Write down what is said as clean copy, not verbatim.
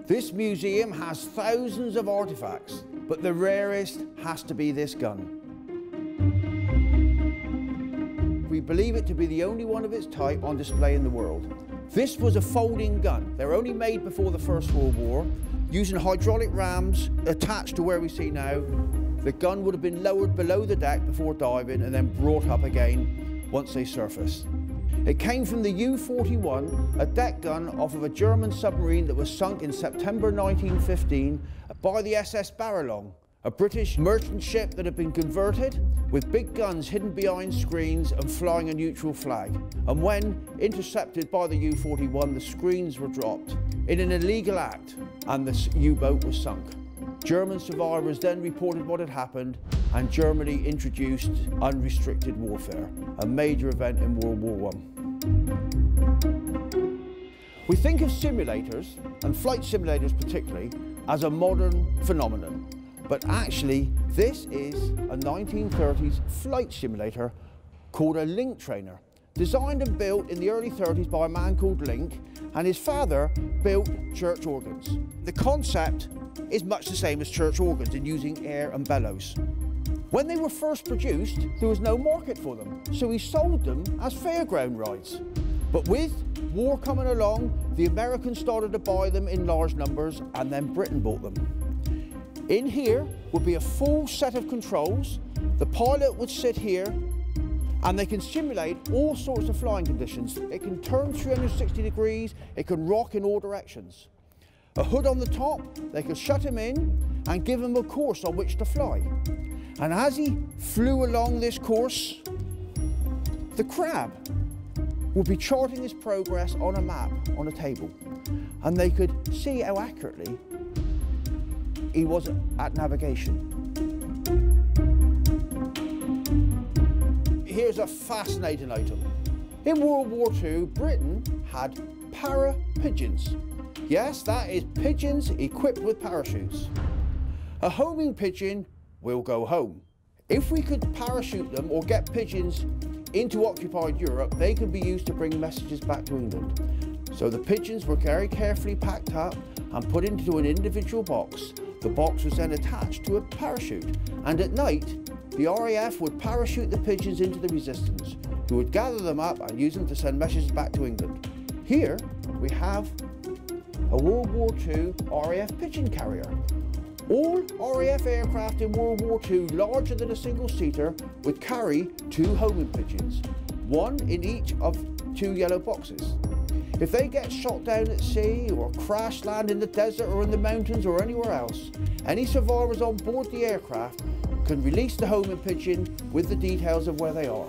This museum has thousands of artefacts, but the rarest has to be this gun. We believe it to be the only one of its type on display in the world. This was a folding gun. They were only made before the First World War, using hydraulic rams attached to where we see now. The gun would have been lowered below the deck before diving and then brought up again once they surfaced. It came from the U-41, a deck gun off of a German submarine that was sunk in September 1915 by the SS Baralong, a British merchant ship that had been converted with big guns hidden behind screens and flying a neutral flag. And when intercepted by the U-41, the screens were dropped in an illegal act and the U-boat was sunk. German survivors then reported what had happened, and Germany introduced unrestricted warfare, a major event in World War I. We think of simulators, and flight simulators particularly, as a modern phenomenon. But actually, this is a 1930s flight simulator called a link trainer, designed and built in the early 30s by a man called Link, and his father built church organs. The concept is much the same as church organs in using air and bellows. When they were first produced, there was no market for them, so he sold them as fairground rides. But with war coming along, the Americans started to buy them in large numbers, and then Britain bought them. In here would be a full set of controls. The pilot would sit here, and they can simulate all sorts of flying conditions. It can turn 360 degrees, it can rock in all directions. A hood on the top, they could shut him in and give him a course on which to fly. And as he flew along this course, the crab would be charting his progress on a map on a table. And they could see how accurately he was at navigation. Here's a fascinating item. In World War II, Britain had para-pigeons. Yes, that is pigeons equipped with parachutes. A homing pigeon will go home. If we could parachute them or get pigeons into occupied Europe, they could be used to bring messages back to England. So the pigeons were very carefully packed up and put into an individual box. The box was then attached to a parachute, and at night the RAF would parachute the pigeons into the resistance, who would gather them up and use them to send messages back to England. Here we have a World War II RAF pigeon carrier. All RAF aircraft in World War II larger than a single-seater would carry 2 homing pigeons, one in each of 2 yellow boxes. If they get shot down at sea or crash land in the desert or in the mountains or anywhere else, any survivors on board the aircraft can release the homing pigeon with the details of where they are.